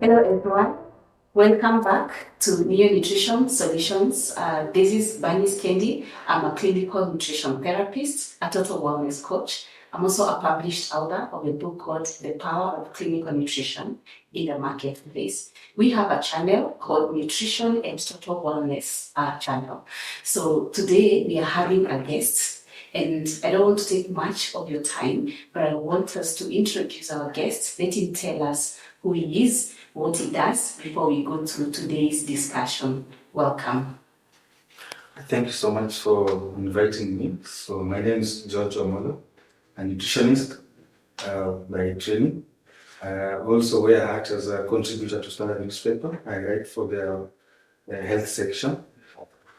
Hello everyone, welcome back to New Nutrition Solutions. This is Banis Kendi. I'm a clinical nutrition therapist, a total wellness coach. I'm also a published author of a book called The Power of Clinical Nutrition in the Marketplace. We have a channel called Nutrition and Total Wellness channel. So today we are having a guest, and I don't want to take much of your time, but I want us to introduce our guest. Let him tell us who he is, what he does, before we go to today's discussion. Welcome. Thank you so much for inviting me. So my name is Omollo, a nutritionist by training. Also wear a hat as a contributor to Standard newspaper. I write for the health section.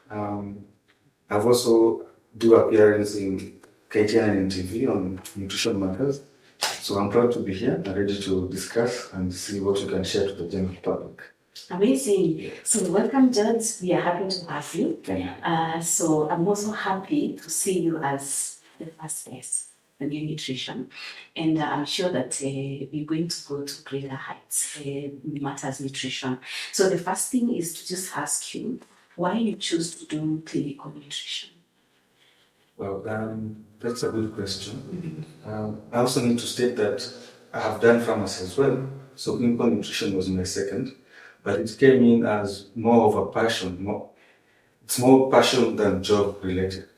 I've also do appearance in KTN and TV on nutrition matters. So I'm proud to be here and ready to discuss and see what you can share to the general public. Amazing. So welcome, George. We are happy to have you. So I'm also happy to see you as the first guest on New Nutrition. And I'm sure that we're going to go to greater heights matters nutrition. So the first thing is to just ask you why you choose to do clinical nutrition. Well, that's a good question. I also need to state that I have done pharmacy as well. So clinical nutrition was my second, but it came in as more of a passion. It's more passion than job related,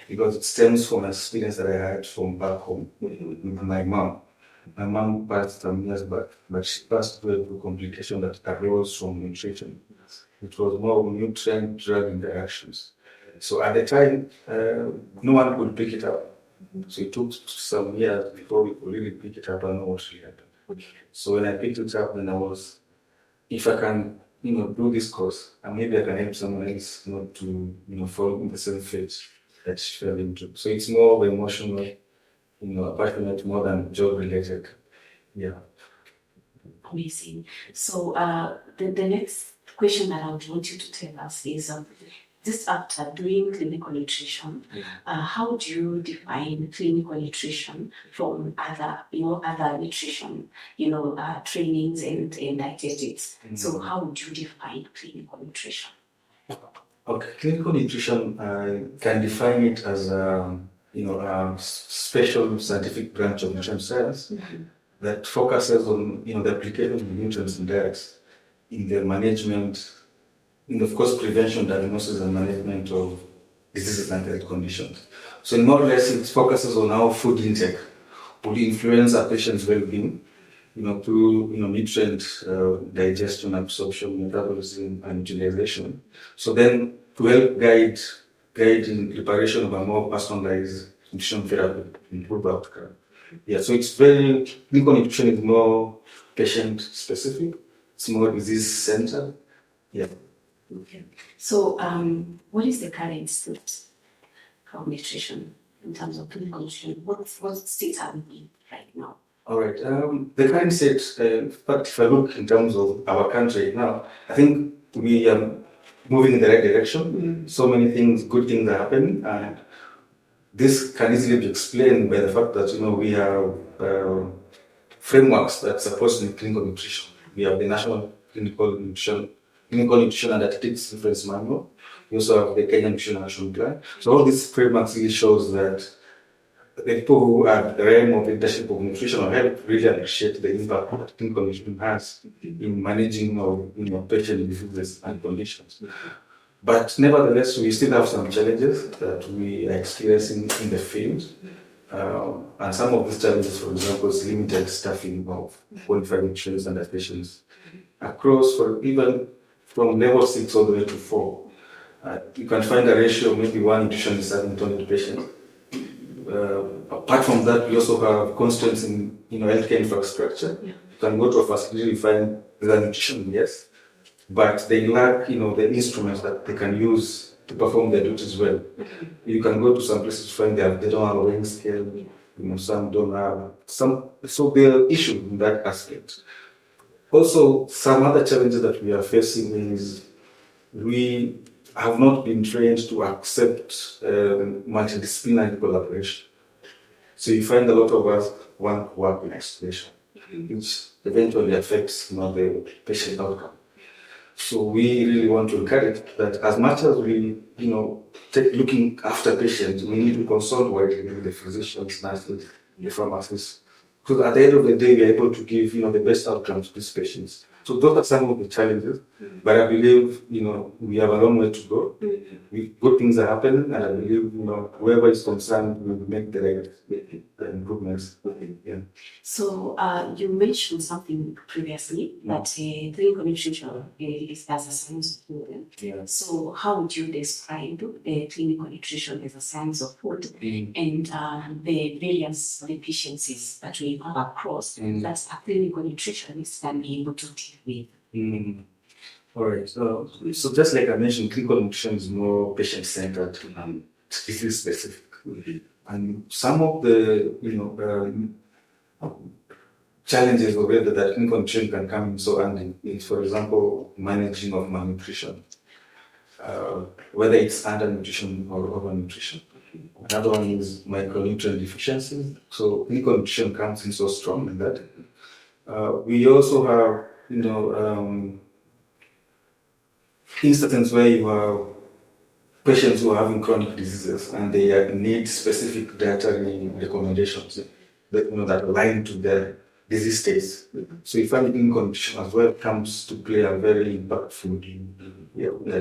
because it stems from an experience that I had from back home with my mom. My mom passed some years back, but she passed away through complication that arose from nutrition. It was more nutrient-drug interactions. So at the time, no one could pick it up. So it took some years before we could really pick it up and know what really happened. So when I picked it up, then I was, if I can, do this course, and maybe I can help someone else not to, fall in the same fate that she fell into. So it's more of emotional, passionate more than job related. Yeah. Amazing. So the next question that I would want you to tell us is, just after doing clinical nutrition, how do you define clinical nutrition from other nutrition, trainings and dietetics? So how would you define clinical nutrition? Okay, clinical nutrition, can define it as a special scientific branch of nutrition science that focuses on the application of nutrients in diets in the management, of course, prevention, diagnosis, and management of diseases and health conditions. So, more or less, it focuses on how food intake will influence a patient's well-being, through nutrient digestion, absorption, metabolism, and utilization. So then, to help guide in preparation of a more personalized nutrition therapy to improve outcome. Yeah, so clinical nutrition is more patient-specific. It's more disease-centered. Yeah. Okay. So, what is the current state of nutrition in terms of clinical nutrition? What state are we in right now? All right. The current state, in fact, if I look in terms of our country now, I think we are moving in the right direction. So many things, good things are happening, and this can easily be explained by the fact that we have frameworks that support clinical nutrition. We have the National Clinical Nutrition and Dietetics Reference Manual. We also have the Kenya Nutrition Action Plan. So all these frameworks really shows that the people who are at the realm of leadership of nutrition or health really appreciate the impact that clinical nutrition has in managing patient diseases and conditions. But nevertheless, we still have some challenges that we are experiencing in the field. And some of these challenges, for example, is limited staffing of qualified nutritionists and dietitians across even from level 6 all the way to 4. You can find a ratio of maybe 1 nutritionist having 200 patients. Apart from that, we also have constraints in healthcare infrastructure. You can go to a facility, you find there's a nutrition, yes, but they lack the instruments that they can use to perform their duties well. You can go to some places to find they don't have a weighing scale, some don't have some, so there are issues in that aspect. Also, some other challenges that we are facing is we have not been trained to accept multidisciplinary collaboration. So you find a lot of us want to work in isolation. which eventually affects the patient outcome. So we really want to encourage that as much as we, take looking after patients, we need to consult widely with the physicians, nurses, the pharmacists. So at the end of the day, we are able to give, the best outcomes to these patients. So those are some of the challenges, but I believe, we have a long way to go. Good things are happening, and I believe, whoever is concerned will make the right improvements. Yeah. So you mentioned something previously that clinical nutrition is as a science of food. Yeah. So how would you describe clinical nutrition as a science of food and the various deficiencies that we come across that a clinical nutritionist can be able to deal with? All right. So just like I mentioned, clinical nutrition is more patient-centered and disease-specific. And some of the, challenges or whether that clinical nutrition can come in so handy is, for example, managing of malnutrition, whether it's undernutrition or overnutrition. Another one is micronutrient deficiencies. So clinical nutrition comes in so strong in that. We also have, instances where you have patients who are having chronic diseases and they need specific dietary recommendations that align to their disease states. So if anything condition as well comes to play a very impactful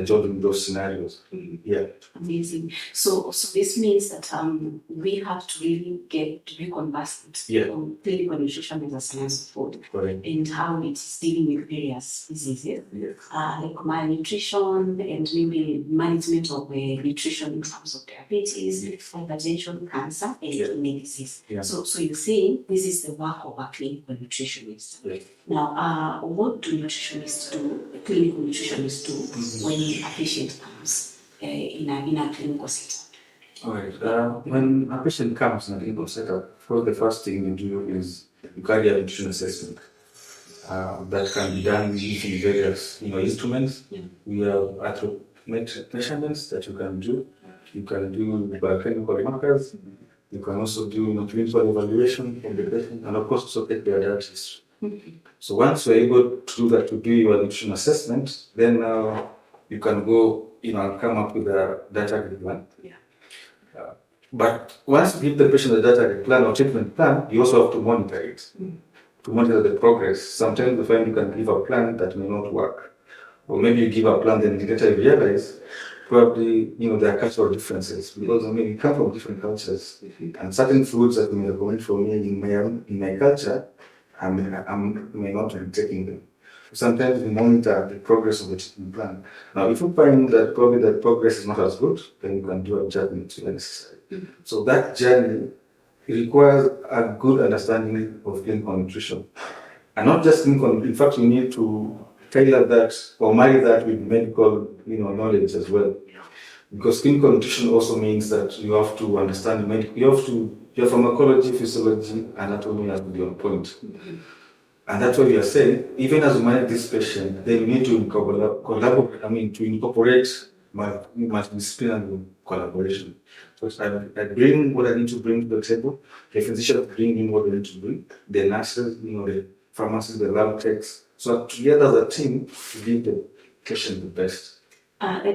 job in those scenarios. Yeah. Amazing. So this means that we have to really get to be conversant on clinical nutrition as a science of food and how it's dealing with various diseases like malnutrition and maybe management of nutrition in terms of diabetes, hypertension, cancer, and kidney disease. So you're saying this is the work of a clinical nutritionist. Now, what do nutritionists do, clinical nutritionists do when a patient comes in a clinical setup? All right. When a patient comes in a clinical setup, the first thing you do is you carry a nutrition assessment. That can be done using various instruments. We have arthrometric measurements that you can do. You can do biochemical markers. You can also do clinical evaluation of the patient, and of course also take their diet history. So once you're able to do that, to do your nutrition assessment, then you can go, and come up with a dietary plan. But once you give the patient a dietary plan or treatment plan, you also have to monitor it, to monitor the progress. Sometimes you find you can give a plan that may not work, or maybe you give a plan then later you realize probably there are cultural differences because we come from different cultures, and certain foods that may recommend for me in my culture, I may not be taking them. Sometimes we monitor the progress of the treatment plan. Now, if you find that probably the progress is not as good, then you can do adjustments when necessary. So that journey requires a good understanding of clinical nutrition, and not just clinical. In fact, you need to tailor that or marry that with medical, knowledge as well. Because clinical nutrition also means that you have to understand your pharmacology, physiology, anatomy has to be on point. And that's what we are saying. Even as you manage this patient, then you need to collaborate. To incorporate multidisciplinary collaboration. So I bring what I need to bring to the table. The physician bring in what they need to bring. The nurses, the pharmacists, the lab techs. So together as a team, we give the patient the best.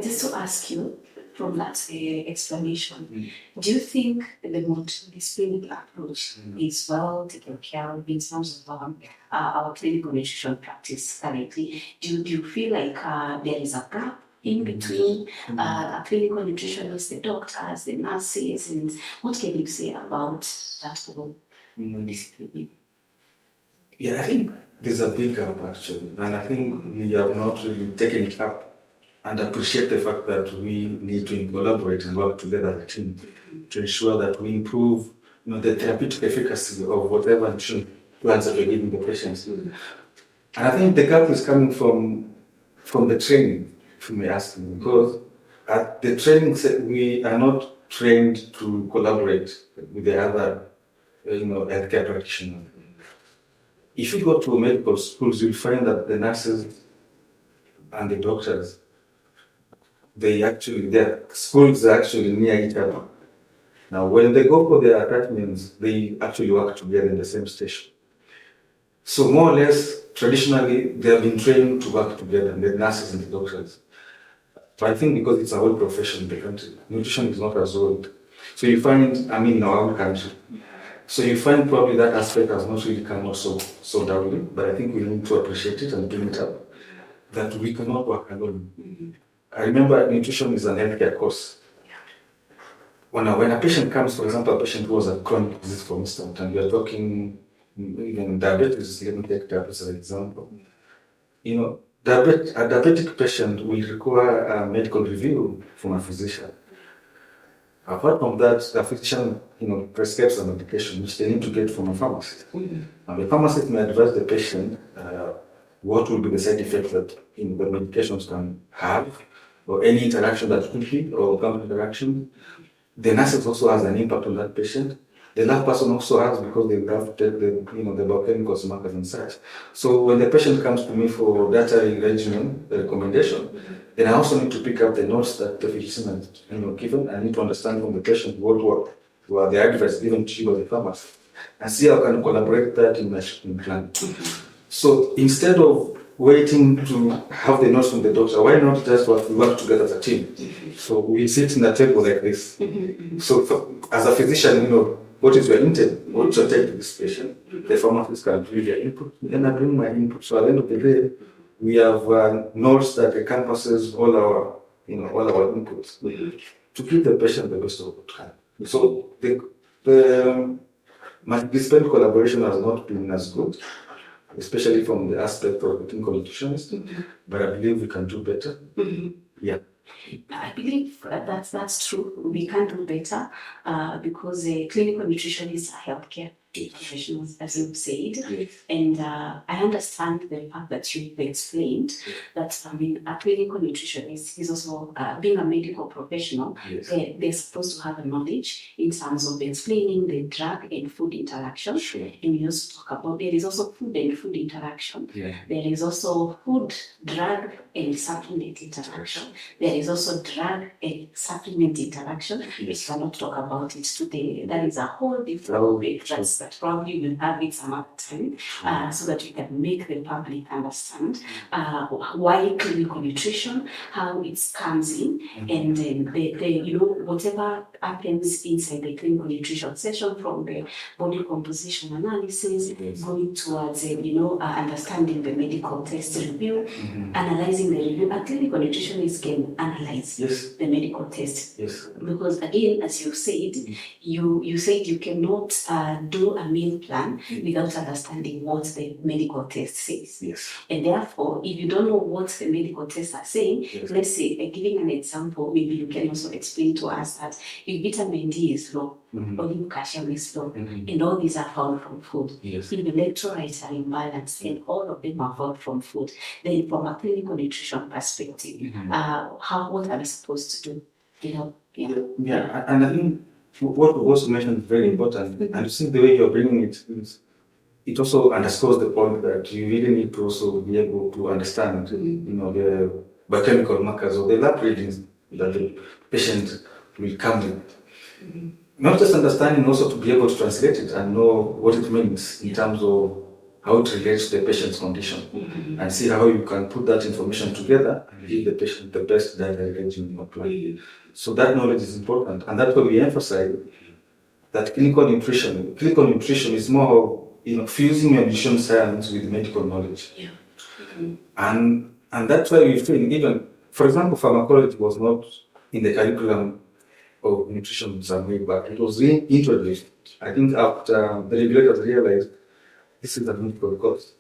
Just to ask you, from that explanation, do you think the multidisciplinary approach is well taken care of in terms of our clinical nutrition practice currently? Do you feel like there is a gap in between a clinical nutritionist, the doctors, the nurses, and what can you say about that whole discipline? Yeah, I think there's a big gap actually, and I think we have not really taken it up and appreciate the fact that we need to collaborate and work together as a team to ensure that we improve the therapeutic efficacy of whatever nutrition plans that we're giving the patients. And I think the gap is coming from the training, if you may ask me, because at the training we are not trained to collaborate with the other healthcare practitioners. If you go to medical schools, you'll find that the nurses and the doctors, their schools are actually near each other. Now, when they go for their attachments, they actually work together in the same station. So more or less, traditionally, they have been trained to work together, the nurses and the doctors. But I think because it's a whole profession in the country, nutrition is not as old. So you find, I mean, in our own country, so you find probably that aspect has not really come out so downly, but I think we need to appreciate it and bring it up, that we cannot work alone. I remember nutrition is an healthcare course. When a patient comes, for example, a patient who has a chronic disease, for instance, and we are talking even diabetes, let me take diabetes as an example. You know, a diabetic patient will require a medical review from a physician. Apart from that, the physician, prescribes a medication which they need to get from a pharmacist. And the pharmacist may advise the patient what will be the side effects that the medications can have, or any interaction that could be, or common interaction. The nurses also has an impact on that patient. The lab person also has, because they have to take the biochemical markers and such. So when the patient comes to me for dietary regimen, the recommendation, then I also need to pick up the notes that the physician has given. I need to understand from the patient what were the advice given to you by the pharmacist, and see how I can collaborate that in my treatment plan. So instead of waiting to have the notes from the doctor, why not just work together as a team? So we sit in a table like this. So as a physician, what is your intent? What's your take to this patient? The pharmacist can give their input, then I bring my input. So at the end of the day, we have notes that encompasses all our inputs to give the patient the best of what can. So the multidisciplinary collaboration has not been as good, especially from the aspect of the clinical nutritionist, but I believe we can do better. Yeah. I believe that's true. We can do better because clinical nutritionists are healthcare professionals, as you've said. And I understand the fact that you've explained that, a clinical nutritionist is also, being a medical professional, they're supposed to have a knowledge in terms of explaining the drug and food interaction. And we also talk about there is also food and food interaction. There is also food, drug, and supplement interaction. There is also drug and supplement interaction. We cannot talk about it today. That is a whole different topic that probably we'll have it some other time, so that we can make the public understand why clinical nutrition, how it comes in, and then whatever happens inside the clinical nutrition session, from the body composition analysis, going towards understanding the medical test review, analyzing the review. A clinical nutritionist can analyze the medical test, because again, as you said, you said you cannot do a meal plan without understanding what the medical test says. And therefore, if you don't know what the medical tests are saying, let's say, giving an example, maybe you can also explain to us that if vitamin D is low, or if calcium is low, and all these are found from food. If the electrolytes are imbalanced, and all of them are found from food, then from a clinical nutrition perspective, what are we supposed to do? And I think what was also mentioned is very important, and you see the way you're bringing it also underscores the point that you really need to also be able to understand, the biochemical markers or the lab readings that the patient will come with. Not just understanding, also to be able to translate it and know what it means in terms of how it relates to the patient's condition, and see how you can put that information together and give the patient the best dietary regimen or plan. So that knowledge is important, and that's why we emphasize that clinical nutrition is more of fusing your nutrition science with medical knowledge. And that's why we feel, even, for example, pharmacology was not in the curriculum of nutrition some way back. It was reintroduced, I think, after the regulators realized this is a medical course.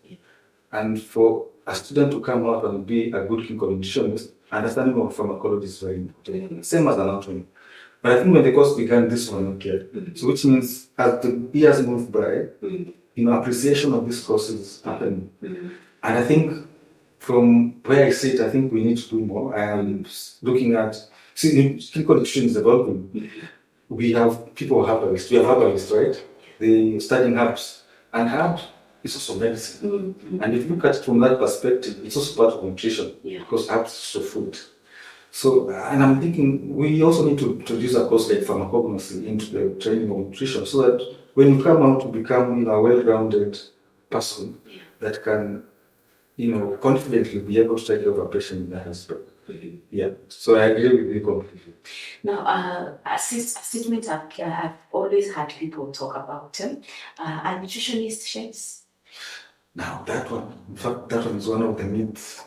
And for a student to come out and be a good clinical nutritionist, understanding of pharmacology is very important. Same as anatomy. But I think when the course began, this was not clear. So which means as the years moved by, appreciation of these courses happened. And I think from where I sit, I think we need to do more. I am looking at, clinical nutrition is evolving. We have people herbalists. We have herbalists, right? They studying herbs. And herb is also medicine. And if you look at it from that perspective, it's also part of nutrition, because herbs is also food. So, and I'm thinking we also need to introduce a course like pharmacognosy into the training of nutrition, so that when you come out to become a well-rounded person that can, confidently be able to take care of a patient in that aspect. Yeah. So I agree with you completely. Now, a statement I've always had people talk about are nutritionist chefs. Now that one, in fact, that one is one of the myths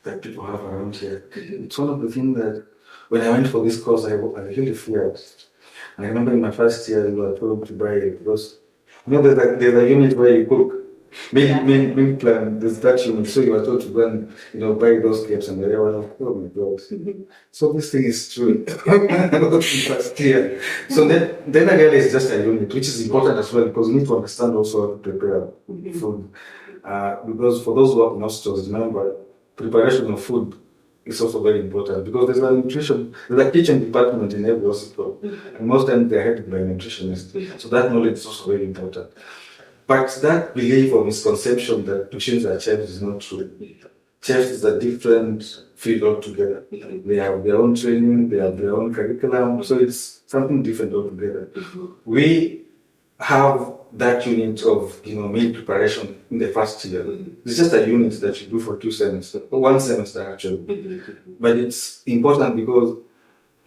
that people have around here. It's one of the things that when I went for this course, I really feared. And I remember in my first year, we were told to buy it because there's a unit where you cook. Meal plan, there's that unit. So you were told to go and buy those grapes, and they were like, oh my god. So this thing is true. First year. So then I realized it's just a unit, which is important as well because we need to understand also how to prepare food. Because for those who are in hospitals, remember, preparation of food is also very important because there's a kitchen department in every hospital, and most times they're headed by a nutritionist. So that knowledge is also very important. But that belief or misconception that nutritionists are chefs is not true. Chefs is a different field altogether. They have their own training, they have their own curriculum, so it's something different altogether. We have that unit of meal preparation in the first year. It's just a unit that you do for 2 semesters, or 1 semester actually. But it's important because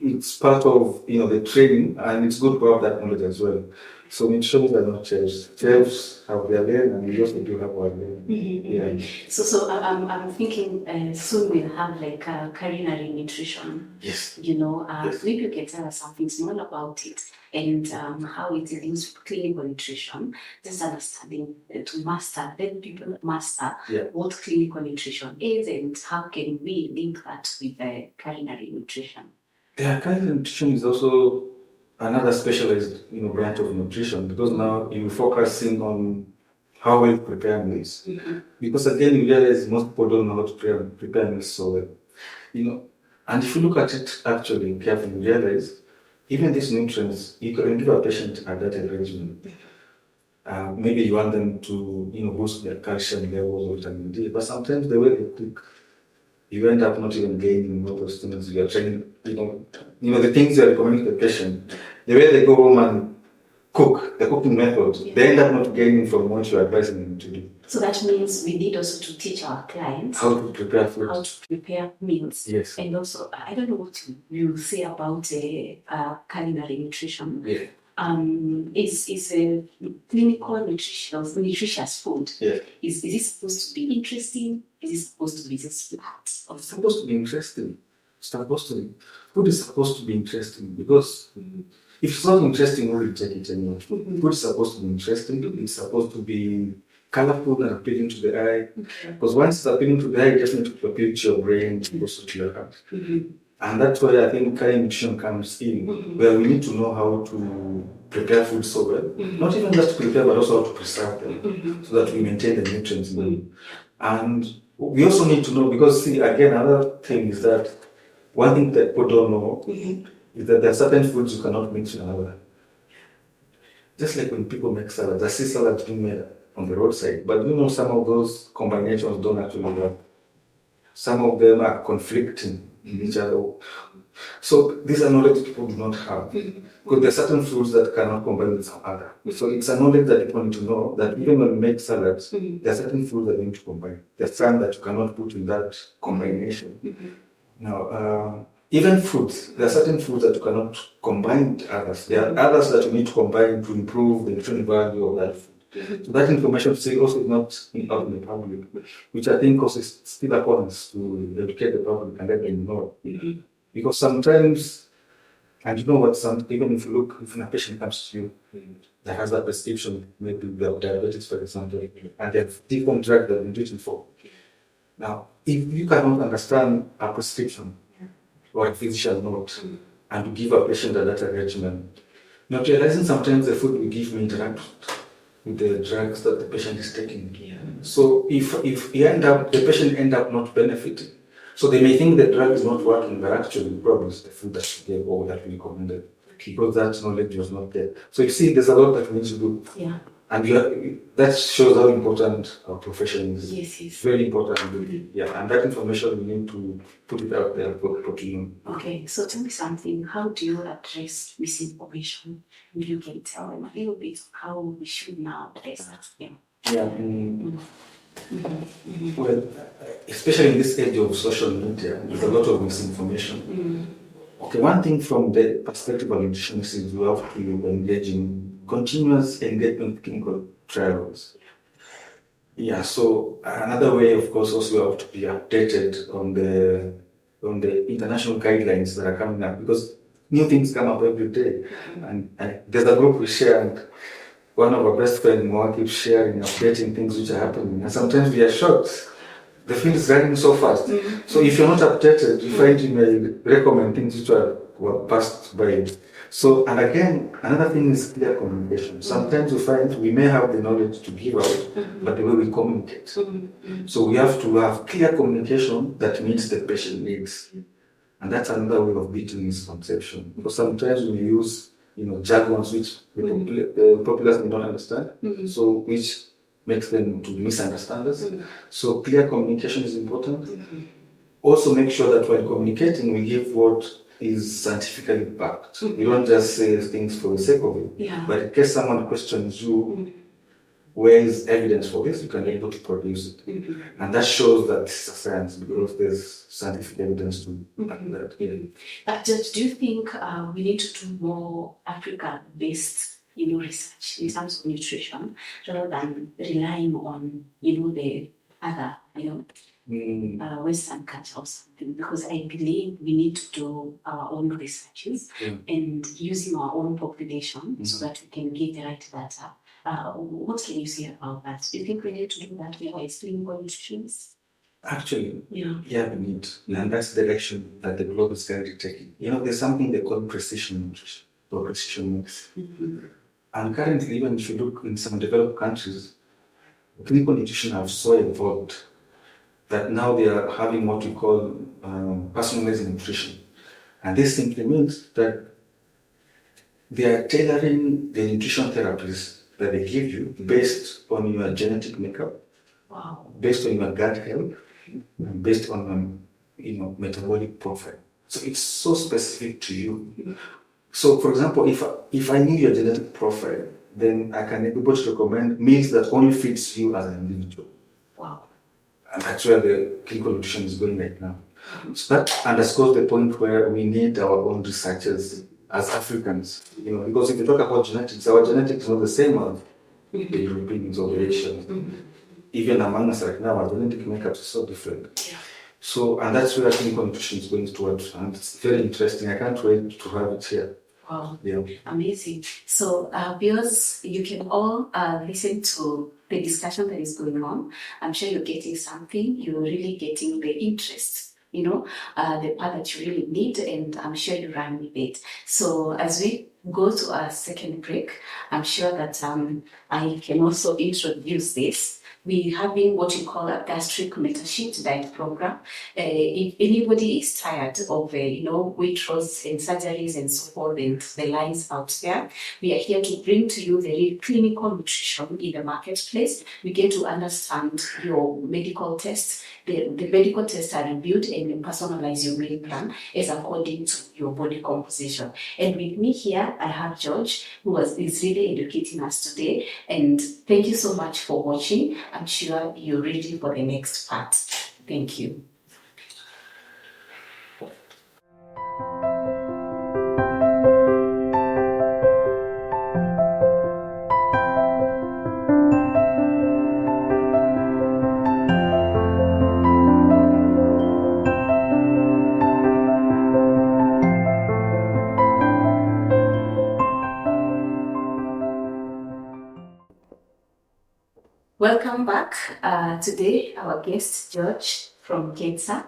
it's part of the training, and it's good to have that knowledge as well. So nutritionists are not chefs. Chefs have their lane, and we also do have our lane. Yeah. So I'm thinking soon we'll have like culinary nutrition. Yes. Yes. Maybe you can tell us something small about it and how it links with clinical nutrition. Just understanding to master, let people master what clinical nutrition is and how can we link that with culinary nutrition. Yeah, culinary nutrition is also another specialized branch of nutrition because now you're focusing on how well prepare meals. Because again, you realize most people don't know how to prepare meals so well. And if you look at it actually carefully, you realize even these nutrients, you can give a patient a dietary regimen. Maybe you want them to boost their calcium levels or vitamin D, but sometimes the way they cook, you end up not even gaining all those things you are training. The things you are recommending to the patient, the way they go home and cook, the cooking method, they end up not gaining from what you are advising them to do. So that means we need also to teach our clients how to prepare food, how to prepare meals. Yes. And also, I don't know what you say about culinary nutrition. Yeah. Is a clinical nutritious food? Yeah. Is it supposed to be interesting? Is it supposed to be just flat? It's supposed to be interesting. Food is supposed to be interesting because if it's not interesting, we will take it anyway. Food is supposed to be interesting. It's supposed to be colorful and appealing to the eye. Because once it's appealing to the eye, it definitely will appeal to your brain, also to your heart. And that's why I think culinary nutrition comes in, where we need to know how to prepare food so well. Not even just to prepare, but also how to preserve them, so that we maintain the nutrients in them. And we also need to know, because see, again, another thing is that one thing that people don't know is that there are certain foods you cannot mix with another. Just like when people make salads, I see salads being made on the roadside, but some of those combinations don't actually work. Some of them are conflicting in each other. So these are knowledge people do not have. Because there are certain foods that cannot combine with some other. So it's a knowledge that people need to know that even when we make salads, there are certain foods that you need to combine. There's some that you cannot put in that combination. Now, even foods, there are certain foods that you cannot combine with others. There are others that you need to combine to improve the nutritional value of that food. So that information also is not out in the public, which I think also is still upon us to educate the public and let them know. Because sometimes, and even if you look, if a patient comes to you that has that prescription, maybe diabetes, for example, and they have different drugs that they've been treating for. Now, if you cannot understand a prescription or a physician note and to give a patient a dietary regimen, not realizing sometimes the food we give may interact with the drugs that the patient is taking. So if the patient end up not benefiting, so they may think the drug is not working, but actually probably it's the food that you gave or that we recommended, because that knowledge was not there. So you see, there's a lot that we need to do. And that shows how important our profession is. Yes. Very important. Yeah, and that information we need to put it out there for people to know. Okay, so tell me something. How do you address misinformation? You can tell them a little bit how we should now address that. Yeah. Well, especially in this age of social media, there's a lot of misinformation. Okay, one thing from the perspective of nutritionists is we have to engage in continuous engagement with clinical trials. Yeah, so another way, of course, also we have to be updated on the international guidelines that are coming up because new things come up every day. And there's a group we share, and one of our best friends, Moa, keeps sharing, updating things which are happening. And sometimes we are shocked. The field is running so fast. So if you're not updated, you find you may recommend things which were passed by. So, and again, another thing is clear communication. Sometimes we find we may have the knowledge to give out, but the way we communicate. So we have to have clear communication that meets the patient needs. And that's another way of beating misconception. Because sometimes we use, jargons which the populace may not understand, so which makes them to misunderstand us. So clear communication is important. Also make sure that while communicating, we give what is scientifically backed. We don't just say things for the sake of it. But in case someone questions you, where is evidence for this, you can be able to produce it. And that shows that it's a science because there's scientific evidence to back that. But Judge, do you think we need to do more Africa-based research in terms of nutrition rather than relying on, the other, Western culture or something? Because I believe we need to do our own researches and using our own population so that we can get the right data. What can you say about that? Do you think we need to do that with our clinical nutritionists? Actually, we need. And that's the direction that the globe is currently taking. There's something they call precision nutrition or precision medicine. And currently, even if you look in some developed countries, clinical nutrition have so evolved that now they are having what we call personalized nutrition. And this simply means that they are tailoring the nutrition therapies that they give you based on your genetic makeup, based on your gut health, and based on metabolic profile. So it's so specific to you. So, for example, if I knew your genetic profile, then I can be able to recommend meals that only fits you as an individual. And that's where the clinical nutrition is going right now. So that underscores the point where we need our own researchers as Africans, because if you talk about genetics, our genetics is not the same as the Europeans or the Asians. Even among us right now, our genetic makeup is so different. So, and that's where clinical nutrition is going towards, and it's very interesting. I can't wait to have it here. Wow, amazing. So, viewers, you can all listen to the discussion that is going on. I'm sure you're getting something. You're really getting the interest, the part that you really need, and I'm sure you run with it. So, as we go to our second break, I'm sure that I can also introduce this. We're having what we call a gastric metasheet diet program. If anybody is tired of, weight loss and surgeries and so forth and the lies out there, we are here to bring to you the clinical nutrition in the marketplace. We get to understand your medical tests. The medical tests are reviewed and you personalize your meal plan as according to your body composition. And with me here, I have George, who is really educating us today. And thank you so much for watching. I'm sure you're ready for the next part. Thank you. Welcome back. Today, our guest, George from KENSA.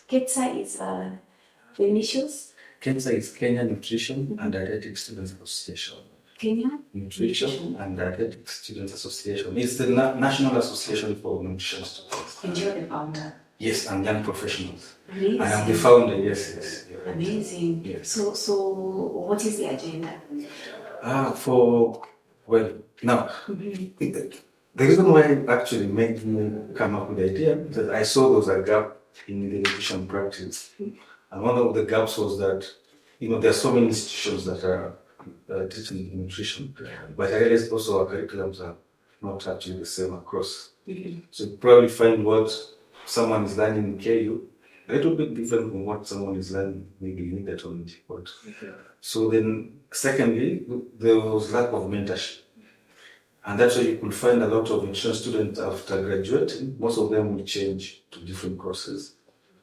KENSA is the initials? KENSA is Kenya Nutrition and Dietetics Students Association. Kenya Nutrition and Dietetics Students Association. It's the National Association for Nutrition Students. And you're the founder? Yes, and young professionals. Amazing. I am the founder, yes. Right. Amazing. Yes. So what is the agenda? The reason why it actually made me come up with the idea is that I saw there was a gap in the nutrition practice. And one of the gaps was that, there are so many institutions that are teaching nutrition, but I realized also our curriculums are not actually the same across. So you probably find what someone is learning in KU a little bit different from what someone is learning maybe in Dietitian. So then, secondly, there was lack of mentorship. And that's why you could find a lot of nutrition students after graduating. Most of them will change to different courses.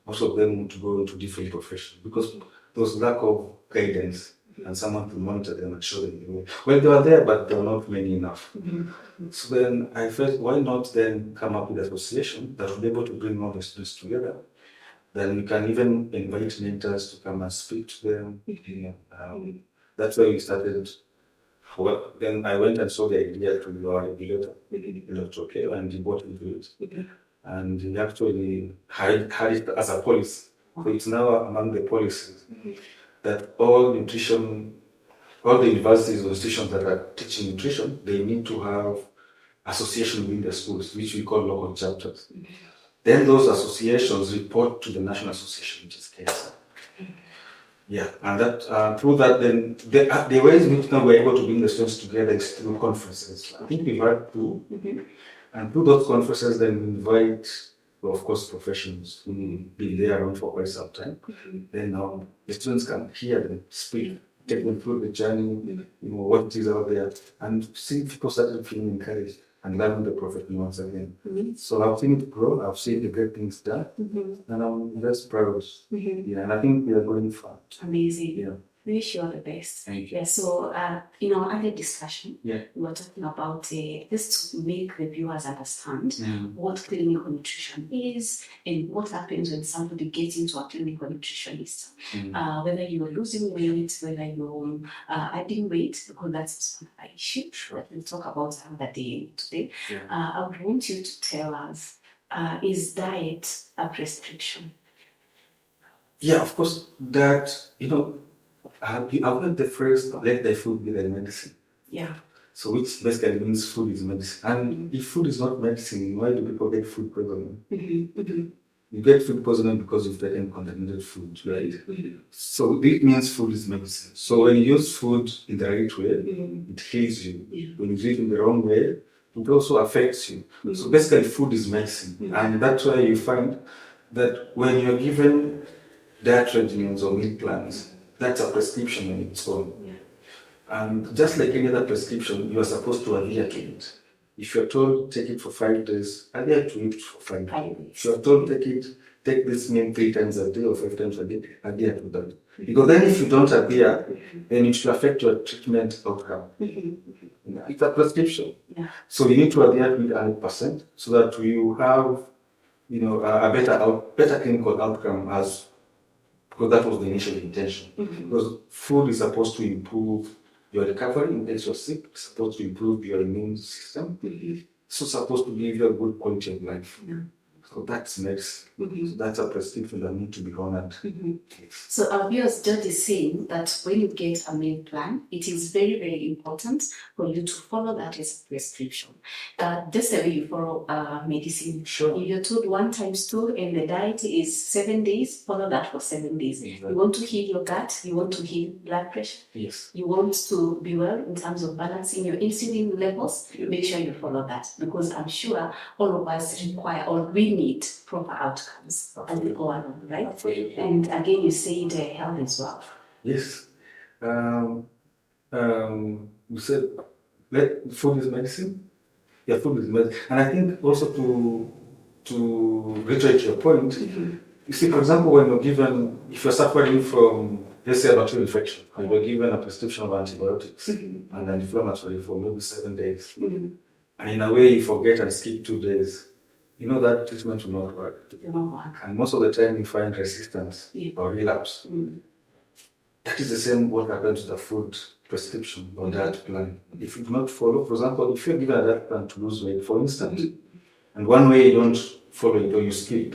Most of them would go into different professions because there was lack of guidance and someone to monitor them and show them the way. Well, they were there, but there were not many enough. So then I felt, why not then come up with an association that will be able to bring all the students together? Then we can even invite mentors to come and speak to them. That's why we started. Well, then I went and saw the idea to our regulator, okay, and he bought into it. And he actually had it as a policy. So it's now among the policies that all the universities or institutions that are teaching nutrition, they need to have association within the schools, which we call local chapters. Then those associations report to the National Association, which is KSA. Yeah, and that through that, then the ways in which now we're able to bring the students together is through conferences. I think we've had two, and through those conferences, then we invite, well, of course, professionals who been there around for quite some time. Then the students can hear them speak, take them through the journey, what is out there, and see people started feeling encouraged and learning the profession once again. So I've seen it grow, I've seen the great things done, and I'm just proud. Yeah, and I think we are going far. Amazing. Yeah. We wish you all the best. Thank you. Yeah, so in our earlier discussion, Yeah. we were talking about just to make the viewers understand what clinical nutrition is and what happens when somebody gets into a clinical nutritionist. Whether you're losing weight, whether you're adding weight, because that's an issue that we'll talk about another day today. I would want you to tell us, is diet a prescription? Yeah, of course, that, I've heard the phrase, let the food be the medicine. Yeah. So which basically means food is medicine. And if food is not medicine, why do people get food poisoning? You get food poisoning because you've taken contaminated food, right? So this means food is medicine. So when you use food in the right way, it heals you. When you use it in the wrong way, it also affects you. So basically food is medicine. And that's why you find that when you're given diet regimens or meal plans, that's a prescription on its own. And just like any other prescription, you are supposed to adhere to it. If you're told take it for 5 days, adhere to it for 5 days. If you're told take this meal 3 times a day or 5 times a day, adhere to that. Because then if you don't adhere, then it will affect your treatment outcome. It's a prescription. So you need to adhere to it 100% so that you have a better clinical outcome because that was the initial intention. Because food is supposed to improve your recovery in case you're sick, it's supposed to improve your immune system, so it's supposed to give you a good quality of life. So that's medicine. So that's a prescription that needs to be honored. So our viewers, George is saying that when you get a meal plan, it is very, very important for you to follow that as a prescription. Just the way you follow medicine. Sure. If you're told 1 times 2 and the diet is 7 days, follow that for 7 days. Exactly. You want to heal your gut, you want to heal blood pressure. Yes. You want to be well in terms of balancing your insulin levels, make sure you follow that, because I'm sure all of us require or we need proper outcomes as we go along, right? Absolutely. And again, you said health as well. Yes. You said food is medicine. Yeah, food is medicine. And I think also to reiterate your point, you see, for example, when you're given, if you're suffering from, let's say, a bacterial infection, and you're given a prescription of antibiotics and anti-inflammatory for maybe 7 days, and in a way you forget and skip 2 days, that treatment will not work. And most of the time you find resistance or relapse. That is the same what happens to the food prescription or diet plan. If you do not follow, for example, if you're given a diet plan to lose weight, for instance, and one way you don't follow it or you skip,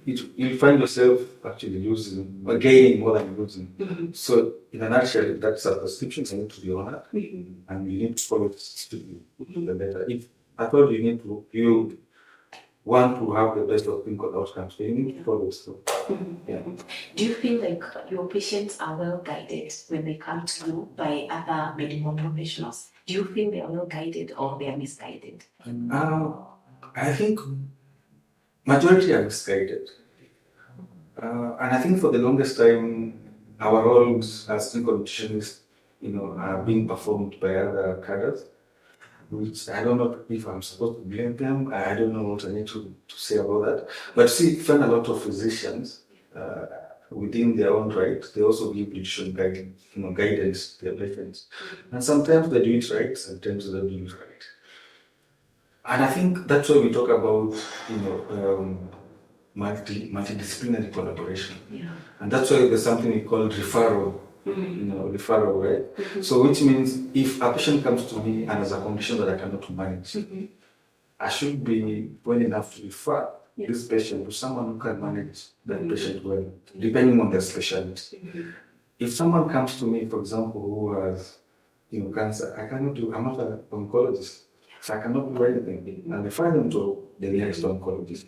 you'll find yourself actually losing or gaining more than losing. So in a nutshell, that's a prescription that needs to be honored, and you need to follow it strictly. The better. If I thought you need to, want to have the best of clinical outcomes, they need to follow through. Yeah. Do you feel like your patients are well guided when they come to you by other medical professionals? Do you feel they are well guided or they are misguided? I think majority are misguided. And I think for the longest time, our roles as clinical nutritionists, are being performed by other cadres, which I don't know if I'm supposed to blame them. I don't know what I need to say about that. But see, find a lot of physicians within their own right, they also give nutrition guidance to their patients. And sometimes they do it right, sometimes they don't do it right. And I think that's why we talk about, multidisciplinary collaboration. Yeah. And that's why there's something we call referral, referral, right? So which means if a patient comes to me and has a condition that I cannot manage, I should be well enough to refer this patient to someone who can manage that patient well, depending on their specialty. If someone comes to me, for example, who has cancer, I'm not an oncologist, so I cannot do anything. And refer them to the nearest oncologist.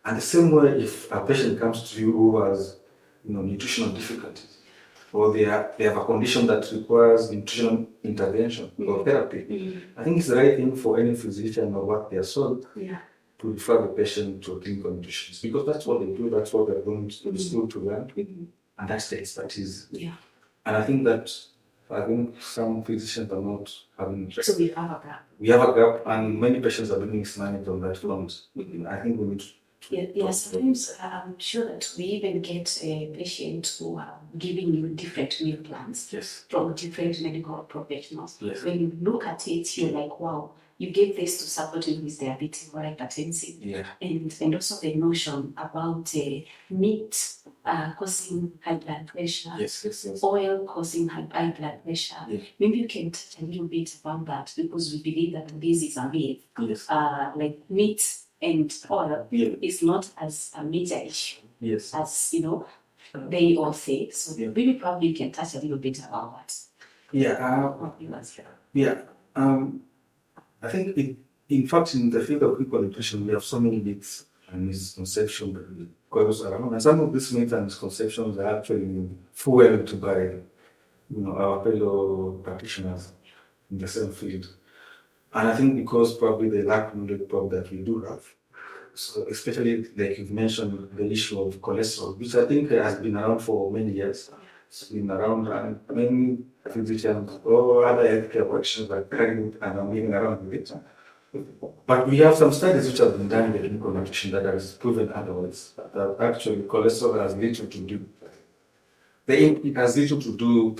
And the same way, if a patient comes to you who has nutritional difficulties, or they have a condition that requires nutritional intervention or therapy, I think it's the right thing for any physician or what they are sold to refer the patient to a clinical nutritionist, because that's what they do, that's what they're going to school to learn, and that's the expertise. Yeah. And I think some physicians are not having. So we have a gap. We have a gap, and many patients are being mismanaged on that front. I think we need to. Sometimes I'm sure that we even get a patient who are giving you different meal plans from different medical professionals. Yes. When you look at it, you're like, wow, you gave this to somebody who is diabetic or hypertensive. Yeah. And also the notion about meat causing high blood pressure, Yes. oil causing high blood pressure. Yes. Maybe you can touch a little bit about that, because we believe that this is a myth. Yes. Like meat and oil is not as a major issue as they all say. So maybe probably you can touch a little bit about that. I think in fact in the field of clinical nutrition we have so many myths and misconceptions that goes around, and some of these myths and misconceptions are actually fueled by our fellow practitioners in the same field. And I think because probably they lack knowledge that we do have. So especially like you've mentioned the issue of cholesterol, which I think has been around for many years. It's been around, and many physicians or other healthcare practitioners are carrying it and are moving around with it. But we have some studies which have been done in clinical nutrition that has proven otherwise, that actually cholesterol has little to do. It has little to do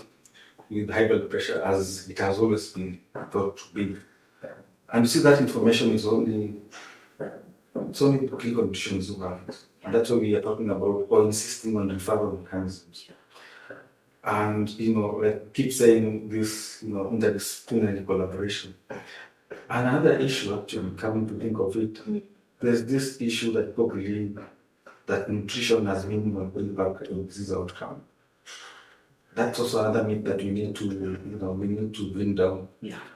with high blood pressure, as it has always been thought to be. And you see that information is only clinical nutritionists who have it. And that's why we are talking about, or insisting on referral mechanisms. And, keep saying this, interdisciplinary collaboration. And another issue, actually, coming to think of it, there's this issue that people believe that nutrition has meaning going back to disease outcome. That's also another myth that we need to bring down.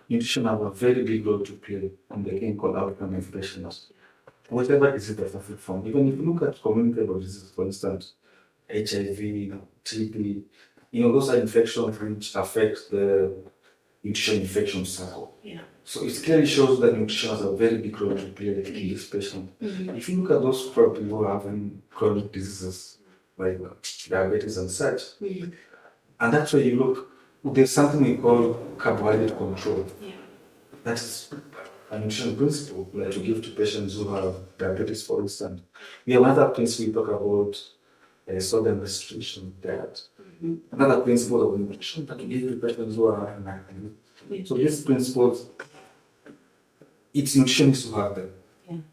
Nutrition has a very big role to play in the clinical outcome of patients. Whatever disease they suffer from, even if you look at communicable diseases, for instance, HIV, TB, those are infections which affect the nutrition infection cycle. So it clearly shows that nutrition has a very big role to play in this patient. If you look at those people who are having chronic diseases like diabetes and such, and that's where you look, there's something we call carbohydrate control. That is a nutrition principle like to give to patients who have diabetes, for instance. We have another place we talk about sodium restriction diet. Another principle of nutrition that we give to patients who are unactive. So these principles, it's nutritionists who have them.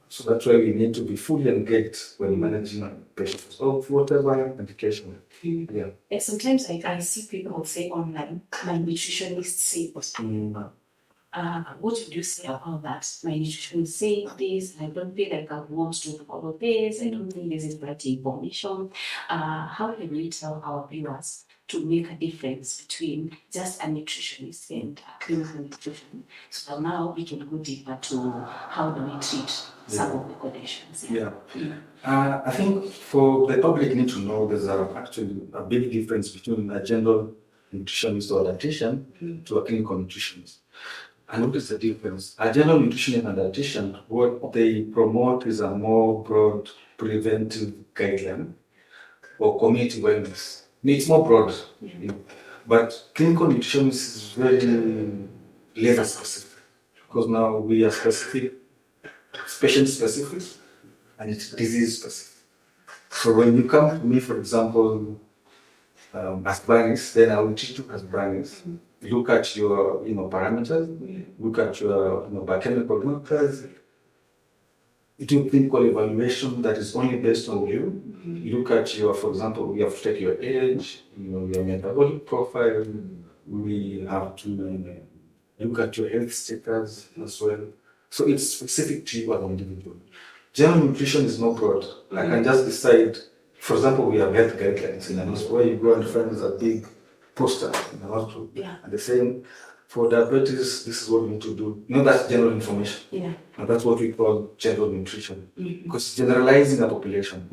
So that's why we need to be fully engaged when managing patients of whatever medication. And sometimes I see people say online, my nutritionist said, What would you say about that? My nutrition say this, I don't feel like I want to follow this, I don't think this is right information. How can we tell our viewers to make a difference between just a nutritionist and a clinical nutrition? So now we can go deeper to how do we treat some of the conditions. I think for the public need to know there's actually a big difference between a general nutritionist or dietitian to a clinical nutritionist. And what is the difference? A general nutritionist and dietitian, what they promote is a more broad preventive guideline or community wellness. It's more broad. But clinical nutritionist is very laser specific because now we are specific, patient specific, and it's disease specific. So when you come to me, for example, as Branis, then I will treat you as Branis. Look at your, parameters. Look at your, biochemical markers. Do clinical evaluation that is only based on you. Look at your, for example, we have to take your age, your metabolic profile. We have to look at your health status as well. So it's specific to you as an individual. General nutrition is more broad. I can just decide. For example, we have health guidelines in a hospital where you go and find a big poster in the hospital. And the same for diabetes, this is what we need to do. That's general information. And that's what we call general nutrition. Because generalizing a population.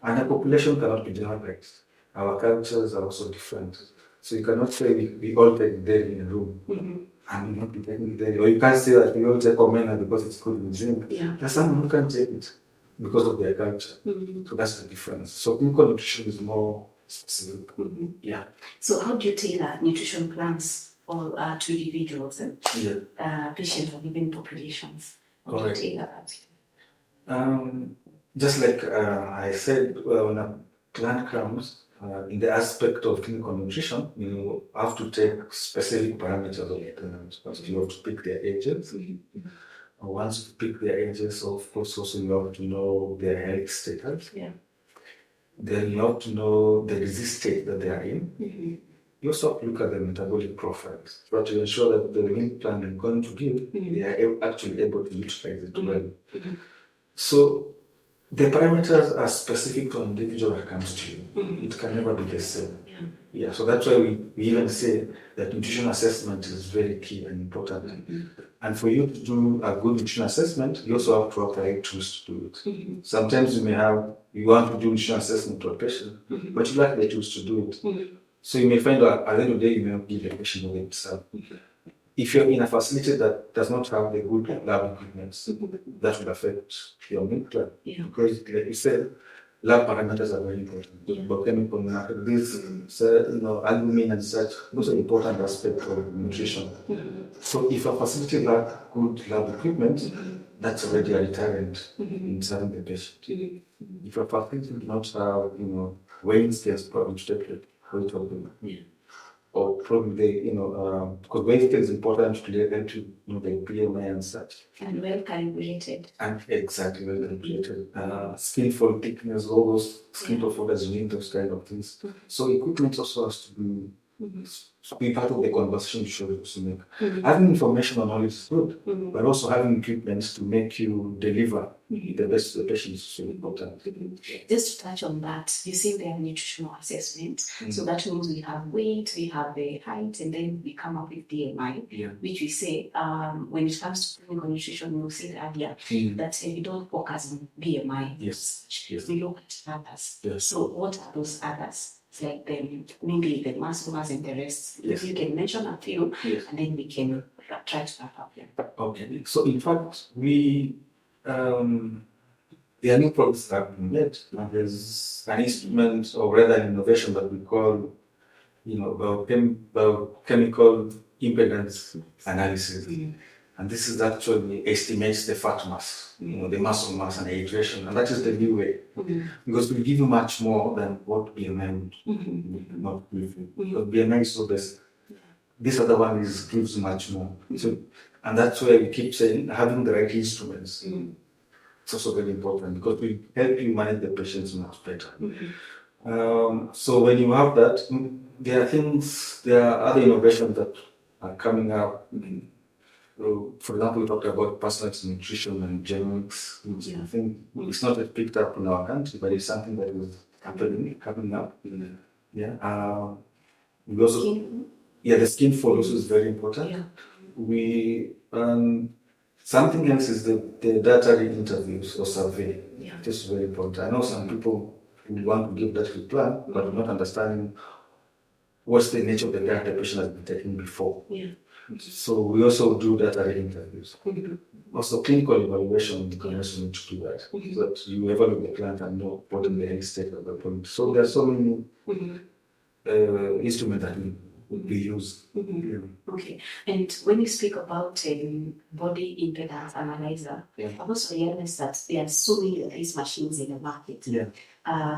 And a population cannot be generalized. Our cultures are also different. So you cannot say we all take dairy in a room. And we not be taking dairy. Or you can't say that we all take omena because it's good in drink. There's someone who can take it because of their culture. So that's the difference. So clinical nutrition is more specific. So how do you tailor nutrition plans or to individuals and patients or even populations? How do you tailor that? Just like I said, when a plan comes, in the aspect of clinical nutrition, you have to take specific parameters of the clients. You have to pick their ages. Once you pick their ages, of course, also you have to know their health status. Then you have to know the disease state that they are in. You also have to look at the metabolic profiles, but to ensure that the meal plan you're going to give, they are actually able to utilize it well. So the parameters are specific to an individual that comes to you. It can never be the same. So that's why we even say that nutrition assessment is very key and important. And for you to do a good nutrition assessment, you also have to have the right tools to do it. Sometimes you want to do nutrition assessment to a patient, but you lack the tools to do it. So you may find that at the end of the day, you may not give the patient the itself. If you're in a facility that does not have the good lab equipment, that will affect your meal plan. Because, like you said, lab parameters are very important. Biochemical markers, albumin and such, those are important aspects of nutrition. So if a facility lacks good lab equipment, that's already a deterrent in serving the patient. If a facility does not have, weighing scales probably to take weight of them. Or probably, because weight is important to them to know the BMI and such. And well calibrated. And exactly well calibrated. Skin fold thickness, all those skin folders, you need those kind of things. So equipment also has to be part of the conversation you should make. Having information on knowledge is good, but also having equipment to make you deliver the best to the patient is so important. Just to touch on that, you see there are nutritional assessment. So that means we have weight, we have the height, and then we come up with BMI, which we say, when it comes to clinical nutrition, we said earlier that we don't focus on BMI. We look at others. So what are those others? Like maybe the muscle mass and the rest. If you can mention a few, and then we can try to wrap up them. Okay. So in fact, there are new products that have been made. There's an instrument or rather an innovation that we call, biochemical impedance analysis. And this is actually estimates the fat mass, the muscle mass and the hydration. And that is the new way. Because we give you much more than what BMI would not give you. Because BMI is so basic. This other one gives much more. So, and that's why we keep saying having the right instruments. It's also very important because we help you manage the patients much better. So when you have that, there are other innovations that are coming up. For example, we talked about personalized nutrition and genomics, which Yeah. I think it's not yet picked up in our country, but it's something that is coming up. Yeah. We also, Skin. the skin follow also is very important. Yeah. We something else is the dietary interviews or survey. Yeah. This is very important. I know some people who want to give that reply, but not understanding what's the nature of the diet the patient has been taking before. Yeah. So we also do dietary interviews. Also clinical evaluation, you can also need to do that. So that you evaluate the client and know what is the end state of the point. So there are so many instruments that we use. Okay. And when you speak about body impedance analyzer, I've also realized that there are so many of these machines in the market. Yeah.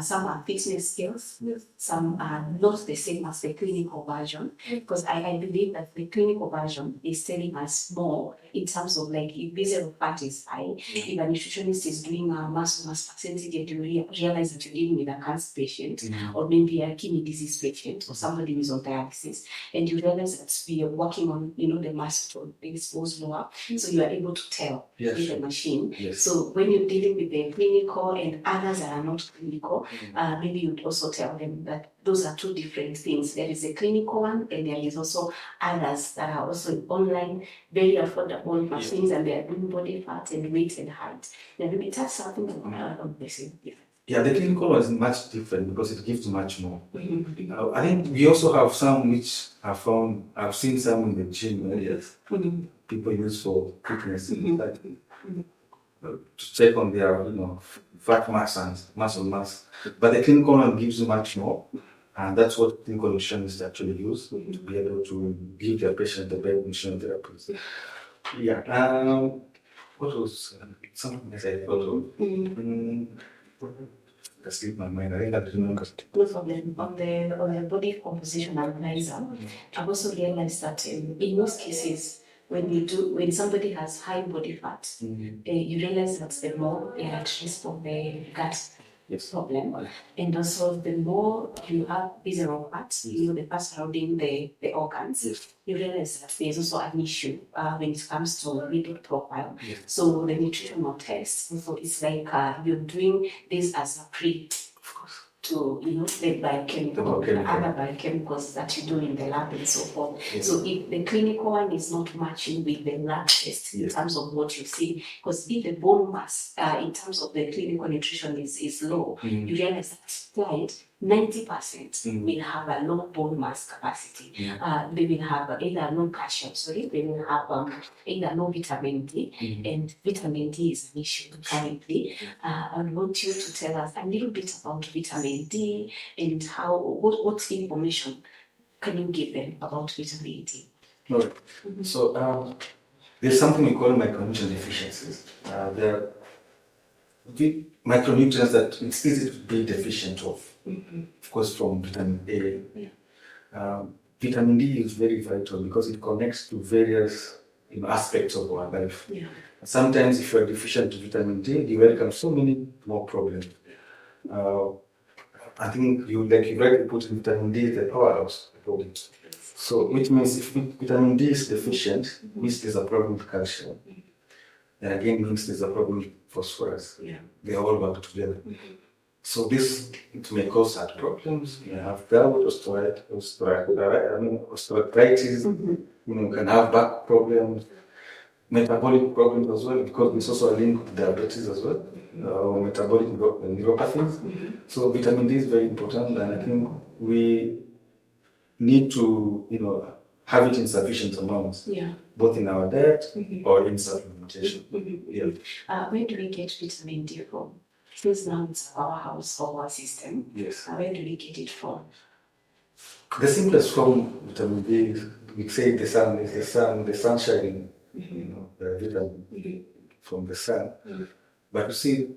Some are fitness scales, some are not the same as the clinical version, because I believe that the clinical version is telling us more in terms of like if visceral fat is high, if a nutritionist is doing a muscle mass percentage, you realize that you're dealing with a cancer patient or maybe a kidney disease patient or somebody who is on dialysis, and you realize that we are working on the muscle exposed lower, so you are able to tell with the machine. So when you're dealing with the clinical and others that are not clinical, maybe you'd also tell them that those are two different things. There is a clinical one, and there is also others that are also online, very affordable machines, and they are doing body fat and weight and height. Then maybe that's something of the same. Yeah, the clinical one is much different because it gives much more. I think we also have some which I've seen some in the gym areas. People use for fitness, to check on their, fat mass and muscle mass. But the clinical one gives you much more. And that's what clinical nutritionists actually use to be able to give their patient the best nutrition therapies. Yeah. What was something else I thought of? I slipped my mind. I think I didn't know. No problem. On the body composition analyzer, I've also realized that in most cases, when somebody has high body fat, you realize that the more they are at risk of the gut problem, and also the more you have visceral fat, the fat surrounding the organs, you realize that there's also an issue when it comes to lipid profile. So the nutritional test, so it's like you're doing this as a pre to the biochemical, other biochemicals that you do in the lab and so forth. So if the clinical one is not matching with the lab test in terms of what you see, because if the bone mass in terms of the clinical nutrition is low, you realize that client 90% will have a low bone mass capacity. They will have either low calcium, they will have either low vitamin D, and vitamin D is an issue currently. I want you to tell us a little bit about vitamin D and what information can you give them about vitamin D? All right. So there's something we call micronutrient deficiencies. There are micronutrients that it's easy to be deficient of. Of course, from vitamin A. Vitamin D is very vital because it connects to various aspects of our life. Sometimes if you are deficient of vitamin D, you welcome so many more problems. I think you rightly put vitamin D is the powerhouse. So which means if vitamin D is deficient, means there's a problem with calcium. And again means there's a problem with phosphorus. They all work together. So this may cause heart problems. You have gout, osteoarthritis. You can have back problems, metabolic problems as well, because there's also a link with diabetes as well, or metabolic neuropathies. So vitamin D is very important, and I think we need to have it in sufficient amounts, both in our diet or in supplementation. Where do we get vitamin D from? Since now it's our house or our system. Where do we get it from? The simplest form of vitamin D is, we say the sun is the sun shining, the vitamin from the sun. But you see,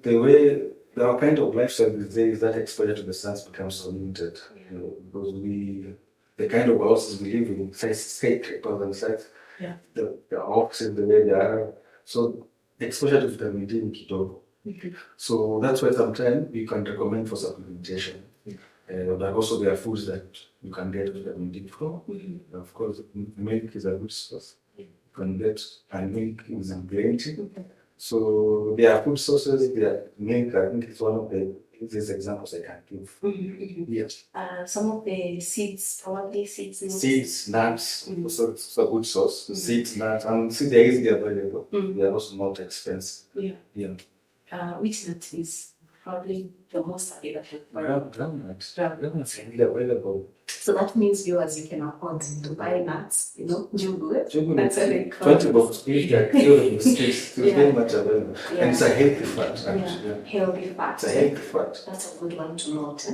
our kind of lifestyle these days, that exposure to the sun becomes so limited. Because the kind of houses we live in, skyscrapers and sites, the offices, the way they are. So the exposure to vitamin D is kidogo. So that's why sometimes we can recommend for supplementation. But also there are foods that you can get vitamin D from. Of course, milk is a good source. can get, and milk is in plenty. So there are food sources, there are milk, I think it's one of the easiest examples I can give. Yes. Some of the seeds, probably seeds. Seeds, nuts, also it's a good source. Seeds, nuts, and see they're easily available. They are also not expensive. Which nut is probably the most available? Groundnuts. Groundnuts are really available. So that means viewers, you can afford to buy nuts, jugu. Jugu, That's what they call 20 bucks, it's very much available. And it's a healthy fat, actually. Healthy fat. It's a healthy fat. That's a good one to note.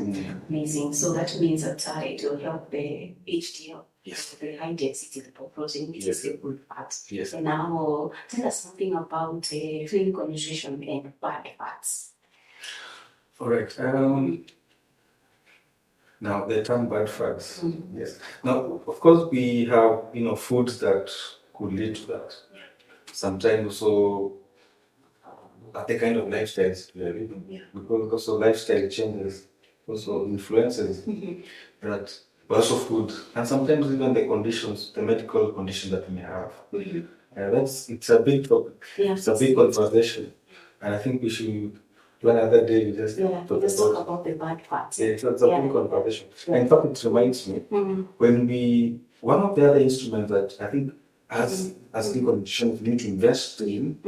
Amazing. So that means that it will help the HDL. Yes. The high density protein, which is a good fat. Yes. And now tell us something about clinical nutrition and bad fats. All right. Now the term bad fats. Yes. Now, of course, we have foods that could lead to that. Sometimes also the kind of lifestyles we are living, because also lifestyle changes also influences that. But also food, and sometimes even the conditions, the medical condition that we may have. It's a big topic. It's a big conversation, and I think we should one other day we just talk about the bad fats. It's a big conversation. In fact, it reminds me when one of the other instruments that I think as clinical nutrition we need to invest in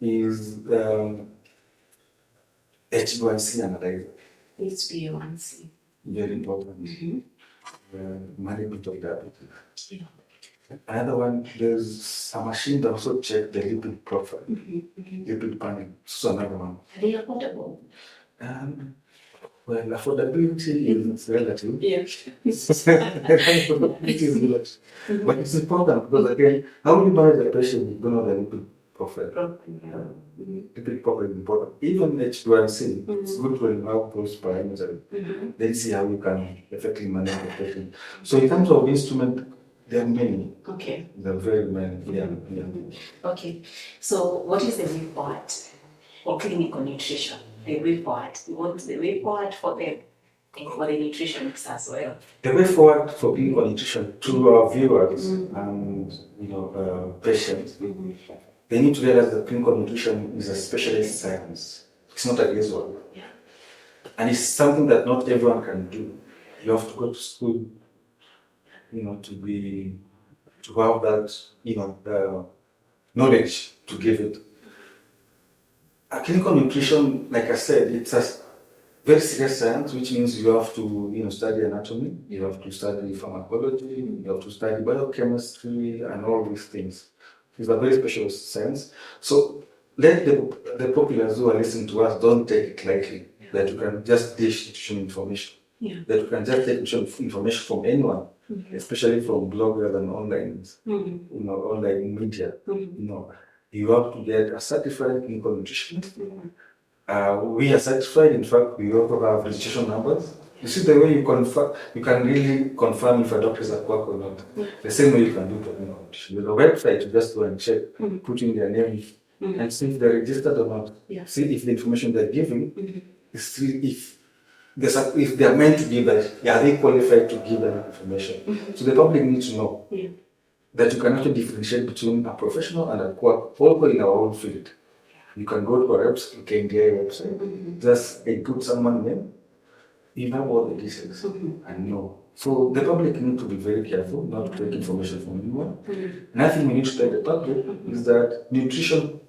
is HbA1c analyzer. HbA1c. Very important. Management of diabetes. Another one, there's a machine that also checks the lipid profile, lipid panel. So another one. Are they affordable? Well, affordability is relative. Yes. Affordability is relative. But it's important because again, how will you manage the patient if you don't know the lipid profile? Lipid profile is important. Even HbA1c, it's good when you have those parameters. Then see how you can effectively manage the patient. So in terms of instrument, there are many. Okay. There are very many. Okay. So what is the way forward for clinical nutrition? The way forward. What is the way forward for them and for the nutritionists as well? The way forward for clinical nutrition to our viewers and patients, they need to realize that clinical nutrition is a specialist science. It's not a guesswork. And it's something that not everyone can do. You have to go to school, to have that, knowledge to give it. A clinical nutrition, like I said, it's a very serious science, which means you have to, study anatomy, you have to study pharmacology, you have to study biochemistry and all these things. It's a very special science. So let the populace who are listening to us don't take it lightly, that you can just dish nutrition information. That you can just take nutrition information from anyone, especially from bloggers and online, online media. You have to get a certified clinical nutritionist. We are certified. In fact, we also have registration numbers. You see the way you can really confirm if a doctor is at work or not. The same way you can do for clinical nutrition. With a website, you just go and check, put in their name, and see if they're registered or not. See if the information they're giving is if they are meant to give that, are they qualified to give that information? So the public needs to know that you can actually differentiate between a professional and a quack, all in our own field. You can go to our website, KNDI website, just put someone's name, you have all the details and know. So the public need to be very careful not to take information from anyone. Another thing we need to tell the public is that nutrition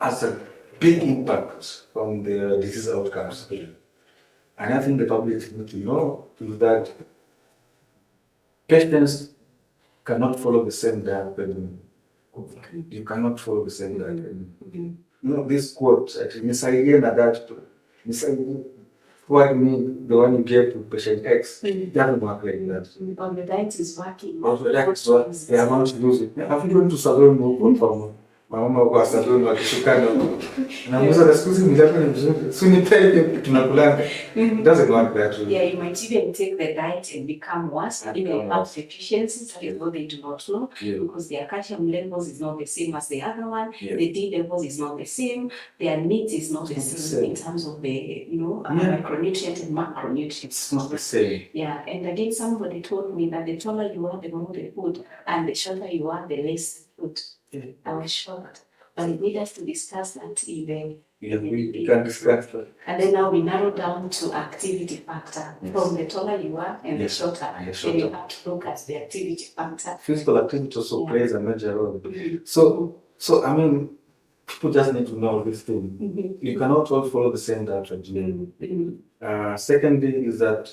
has a big impact on the disease outcomes. And I think the public need to know is that patients cannot follow the same diet. You cannot follow the same diet. This quote, actually, what mean the one you gave to patient X doesn't work like that. On the diet is working. Also, the diet is working. They are not using it. Have you gone to salon no? Mama kwa salon wakishukana. Na mwisho the siku mtaka ni mzuri. So ni peke tunakulanga. It doesn't work that way. Yeah, you might even take the diet and become worse, even have deficiencies, although they do not know, because their calcium levels is not the same as the other one. The D levels is not the same. Their needs is not the same in terms of the micronutrient and macronutrients. It's not the same. Yeah, and again, somebody told me that the taller you are, the more the food, and the shorter you are, the less food. Yeah. I was shocked. But it needed us to discuss that even. Yeah, we can discuss that. And then now we narrow down to activity factor. Yes. From the taller you are and Yes. the shorter, And the then you shorter. have to look at the activity factor. Physical activity also Yeah. plays a major role. Mhm. So I mean, people just need to know this thing. Mhm. You cannot all follow the same diet regime. Mhm. Secondly, is that,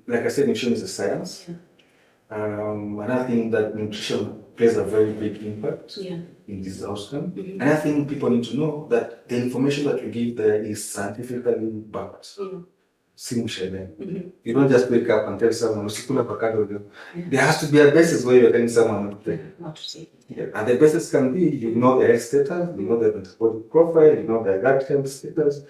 like I said, nutrition is a science. Yeah. Another thing that nutrition plays a very big impact Yeah. in this outcome. Mhm. And I think people need to know that the information that we give there is scientifically backed. Yeah. You don't just wake up and tell someone, "Usikula avocado." There has to be a basis where you're telling someone not to take it. Not to take it. Yeah. And the basis can be, you know their health status, you know their metabolic profile, you know their gut health status.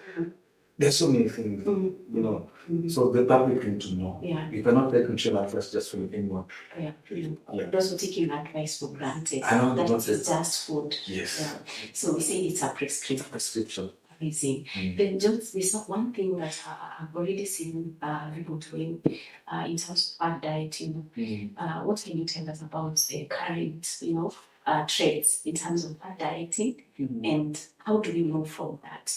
There's so many things, you know. So the public need to know. Yeah. You cannot take nutrition advice just from anyone. Yeah. Yeah. Those taking advice for granted. I know, That not is that. just food. Yes. Yeah. So we say it's a prescription. Prescription. Amazing. Then just there's one thing that I've already seen people doing in terms of fat dieting. What can you tell us about the current, trends in terms of fat dieting, and how do we move from that?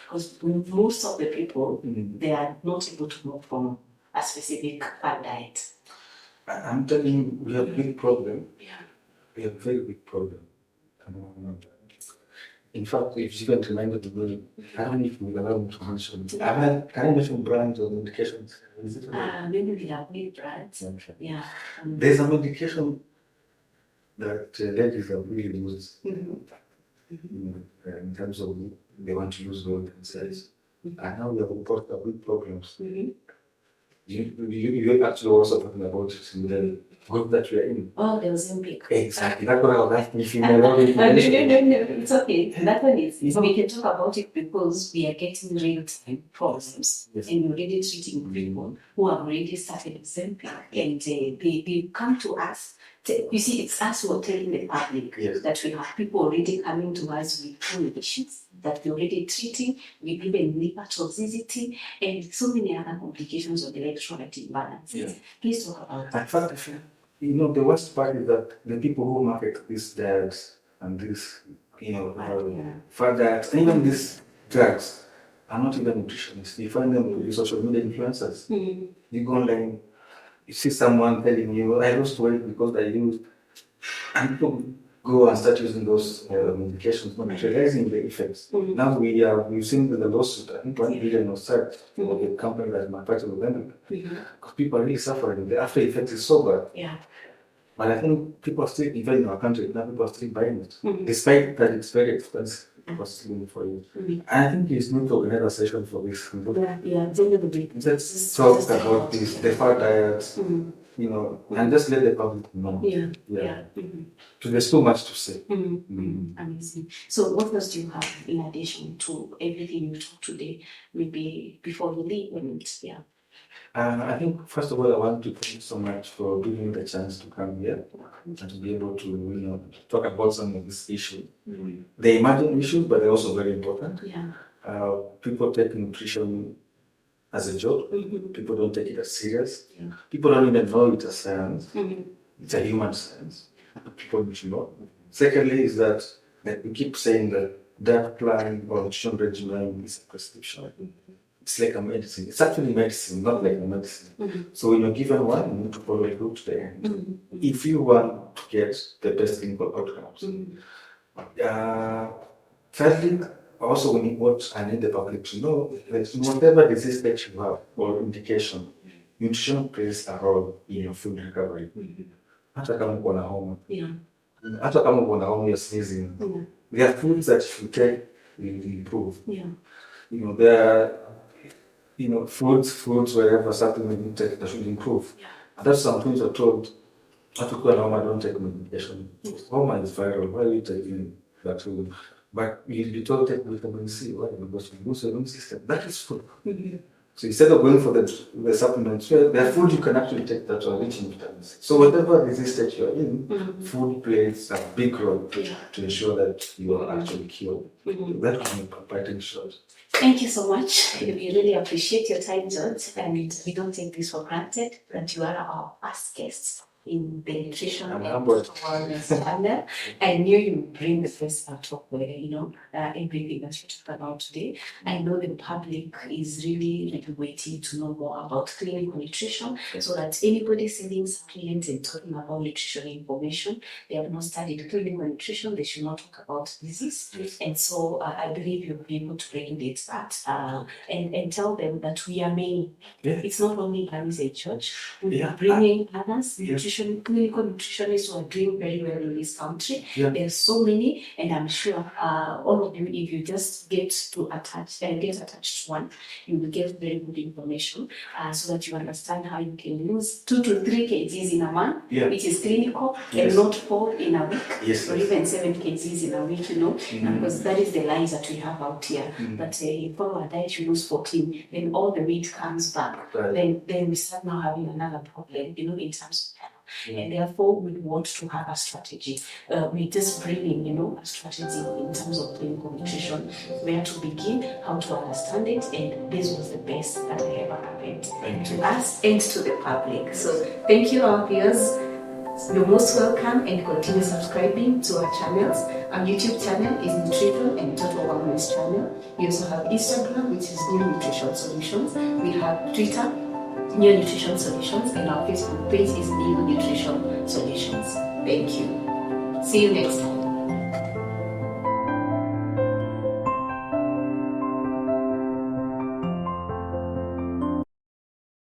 Because most of the people they are not able to move from a specific fat diet. I'm telling you, we have a big problem. Yeah. We have a very big problem. In fact, if you can remind me, I don't know if we allow me to mention. Can I mention brands or medications? Is it Maybe we have new brands. Yeah. There's a medication that ladies have really used in terms of they want to lose weight and size. And now we have got big problems. You actually also talking about it in the group that we are in. Oh, the Ozempic. Exactly. That's what I was asking if you know. No, it's okay. That one is. So we can talk about it because we are getting real-time problems. Yes. And we're already treating people who have already started Ozempic. And they come to us. You see, it's us who are telling the public that we have people already coming to us with conditions that we're already treating, with even liver toxicity, and so many other complications of the electrolyte imbalances. Yeah. Please talk about that. In fact, the worst part is that the people who market these diets and these, fat diets, and even these drugs are not even nutritionists. You find them with social media influencers. You go online, you see someone telling you, I lost weight because I used, and people go and start using those medications, not realizing the effects. Now we've seen with the lawsuit, I think 1 billion was said for the company that manufactures them. Because people are really suffering. The after effects is so bad. Yeah. But I think people are still, even in our country, now people are still buying it. Despite that it's very expensive. People are still looking for it. And I think it's need to organize a session for this. Let's talk about this, the fat diets, and just let the public know. So there's so much to say. Amazing. So what else do you have in addition to everything you talked today, maybe before you leave? I think, first of all, I want to thank you so much for giving me the chance to come here and to be able to, talk about some of these issues. They're emerging issues, but they're also very important. People take nutrition as a joke. People don't take it as serious. People don't even know it's a science. It's a human science. People need to know. Secondly, is that we keep saying that diet plan or nutrition regimen is a prescription. It's like a medicine. It's actually medicine, not like a medicine. So when you're given one, you need to follow it to the end. If you want to get the best clinical outcomes. Thirdly, also what I need the public to know that in whatever disease that you have or indication, nutrition plays a role in your food recovery. Hata kama uko na homa. Hata kama uko na homa, you're sneezing. There are foods that if you take, will improve. There are foods wherever supplement you take that should improve. And that's something you're told, hata uko na homa, don't take medication. Homa is viral. Why are you taking that food? But you'll be told take vitamin C. Why? Because you boost your immune system. That is food. So instead of going for the supplements, there are food you can actually take that are rich in vitamin C. So whatever disease that you're in, food plays a big role to ensure that you are actually cured. That was my parting shot. Thank you so much. We really appreciate your time, George, and we don't take this for granted that you are our first guest in the nutrition I'm and humbled. wellness channel. I knew you would bring the best out of everything that you talked about today. I know the public is really waiting to know more about clinical nutrition, so that anybody selling supplements and talking about nutrition information, they have not studied clinical nutrition, they should not talk about disease. Yes. And so I believe you'll be able to regulate that and tell them that we are many. Yeah. It's not only Paris a church. We Yeah. are bringing others, clinical nutritionists who are doing very well in this country. Yeah. There's so many, and I'm sure all of you, if you just get attached to one, you will get very good information so that you understand how you can lose 2 to 3 kgs in a month, which is clinical, and not 4 in a week, or even 7 kgs in a week, because that is the lies that we have out here. That if you follow a diet, you lose 14, then all the weight comes back. Then we start now having another problem, in terms of health. And therefore, we want to have a strategy. We just bring in, a strategy in terms of clinical nutrition, where to begin, how to understand it, and this was the best that ever happened to us and to the public. So thank you, our viewers. You're most welcome, and continue subscribing to our channels. Our YouTube channel is Nutrition and Total Wellness channel. We also have Instagram, which is New Nutrition Solutions. We have Twitter, New Nutrition Solutions, and our Facebook page is New Nutrition Solutions. Thank you. See you next time.